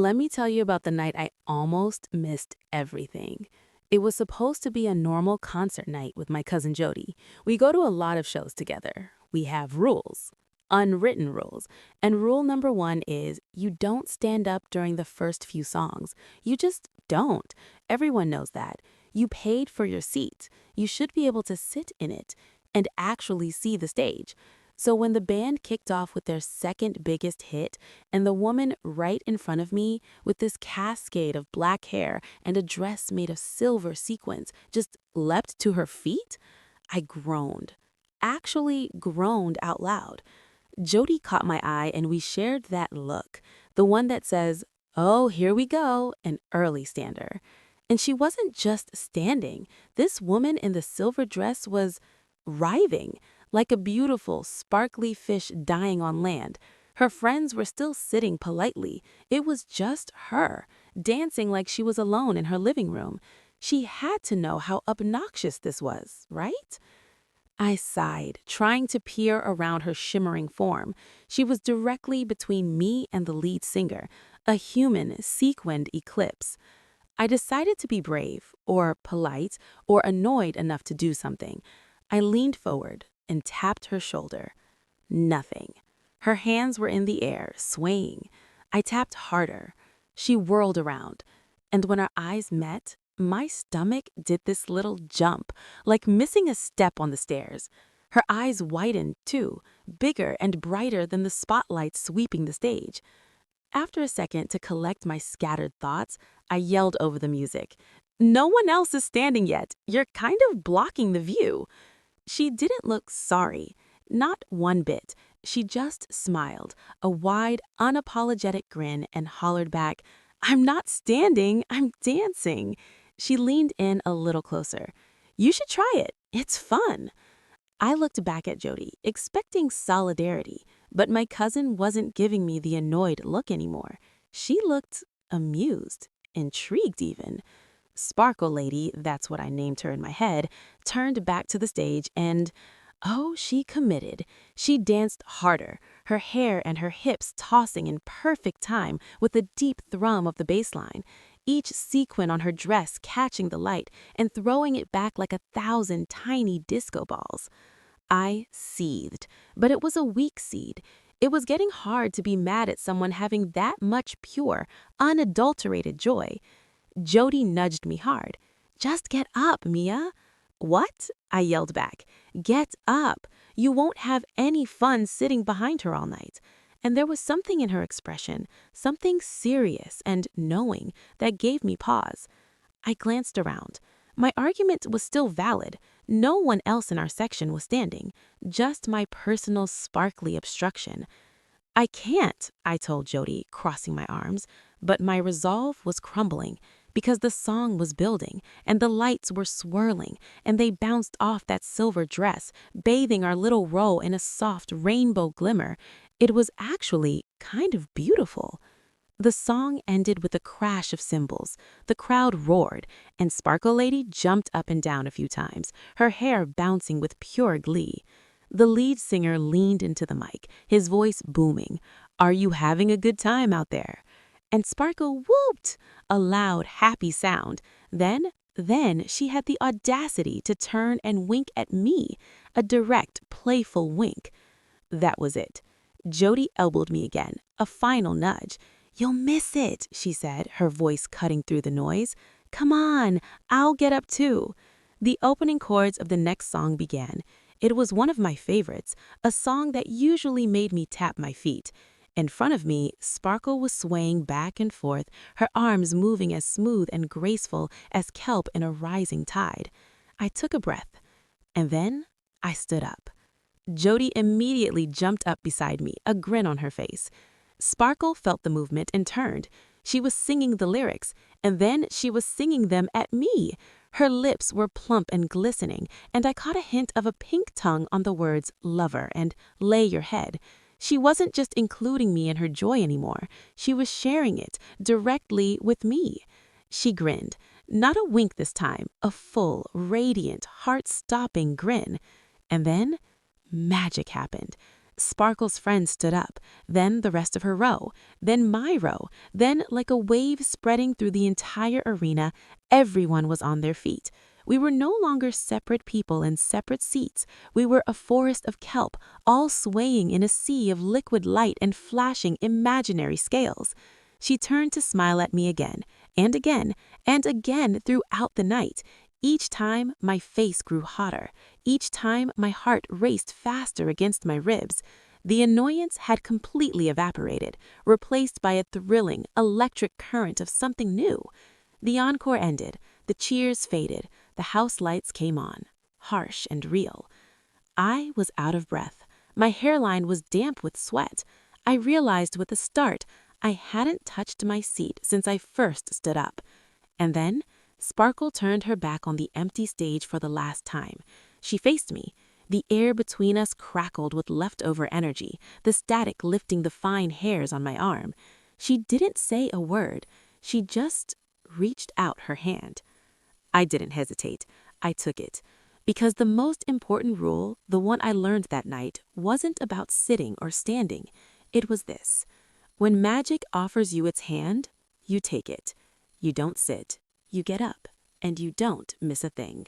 Let me tell you about the night I almost missed everything. It was supposed to be a normal concert night with my cousin Jody. We go to a lot of shows together. We have rules, unwritten rules. And rule number one is you don't stand up during the first few songs. You just don't. Everyone knows that. You paid for your seat. You should be able to sit in it and actually see the stage. So when the band kicked off with their second biggest hit, and the woman right in front of me with this cascade of black hair and a dress made of silver sequins just leapt to her feet, I groaned. Actually groaned out loud. Jody caught my eye and we shared that look, the one that says, "Oh, here we go," an early stander. And she wasn't just standing. This woman in the silver dress was writhing, like a beautiful, sparkly fish dying on land. Her friends were still sitting politely. It was just her, dancing like she was alone in her living room. She had to know how obnoxious this was, right? I sighed, trying to peer around her shimmering form. She was directly between me and the lead singer, a human, sequined eclipse. I decided to be brave, or polite, or annoyed enough to do something. I leaned forward and tapped her shoulder. Nothing. Her hands were in the air, swaying. I tapped harder. She whirled around. And when our eyes met, my stomach did this little jump, like missing a step on the stairs. Her eyes widened, too, bigger and brighter than the spotlight sweeping the stage. After a second to collect my scattered thoughts, I yelled over the music. "No one else is standing yet. You're kind of blocking the view." She didn't look sorry, not one bit. She just smiled, a wide, unapologetic grin, and hollered back, "I'm not standing, I'm dancing." She leaned in a little closer. "You should try it. It's fun." I looked back at Jody, expecting solidarity, but my cousin wasn't giving me the annoyed look anymore. She looked amused, intrigued even. Sparkle Lady, that's what I named her in my head, turned back to the stage and, oh, she committed. She danced harder, her hair and her hips tossing in perfect time with the deep thrum of the bass line, each sequin on her dress catching the light and throwing it back like 1,000 tiny disco balls. I seethed, but it was a weak seed. It was getting hard to be mad at someone having that much pure, unadulterated joy. Jody nudged me hard. "Just get up, Mia." "What?" I yelled back. "Get up. You won't have any fun sitting behind her all night." And there was something in her expression, something serious and knowing, that gave me pause. I glanced around. My argument was still valid. No one else in our section was standing, just my personal sparkly obstruction. "I can't," I told Jody, crossing my arms, but my resolve was crumbling because the song was building and the lights were swirling and they bounced off that silver dress, bathing our little row in a soft rainbow glimmer. It was actually kind of beautiful. The song ended with a crash of cymbals. The crowd roared, and Sparkle Lady jumped up and down a few times, her hair bouncing with pure glee. The lead singer leaned into the mic, his voice booming. "Are you having a good time out there?" And Sparkle whooped, a loud, happy sound. Then she had the audacity to turn and wink at me, a direct, playful wink. That was it. Jody elbowed me again, a final nudge. "You'll miss it," she said, her voice cutting through the noise. "Come on, I'll get up too." The opening chords of the next song began. It was one of my favorites, a song that usually made me tap my feet. In front of me, Sparkle was swaying back and forth, her arms moving as smooth and graceful as kelp in a rising tide. I took a breath, and then I stood up. Jody immediately jumped up beside me, a grin on her face. Sparkle felt the movement and turned. She was singing the lyrics, and then she was singing them at me. Her lips were plump and glistening, and I caught a hint of a pink tongue on the words "lover" and "lay your head." She wasn't just including me in her joy anymore. She was sharing it directly with me. She grinned. Not a wink this time, a full, radiant, heart-stopping grin. And then magic happened. Sparkle's friend stood up, then the rest of her row, then my row, then like a wave spreading through the entire arena, everyone was on their feet. We were no longer separate people in separate seats. We were a forest of kelp, all swaying in a sea of liquid light and flashing imaginary scales. She turned to smile at me again, and again, and again throughout the night. Each time, my face grew hotter. Each time, my heart raced faster against my ribs. The annoyance had completely evaporated, replaced by a thrilling, electric current of something new. The encore ended. The cheers faded. The house lights came on, harsh and real. I was out of breath. My hairline was damp with sweat. I realized with a start I hadn't touched my seat since I first stood up. And then Sparkle turned her back on the empty stage for the last time. She faced me. The air between us crackled with leftover energy, the static lifting the fine hairs on my arm. She didn't say a word. She just reached out her hand. I didn't hesitate. I took it. Because the most important rule, the one I learned that night, wasn't about sitting or standing. It was this: when magic offers you its hand, you take it. You don't sit. You get up, and you don't miss a thing.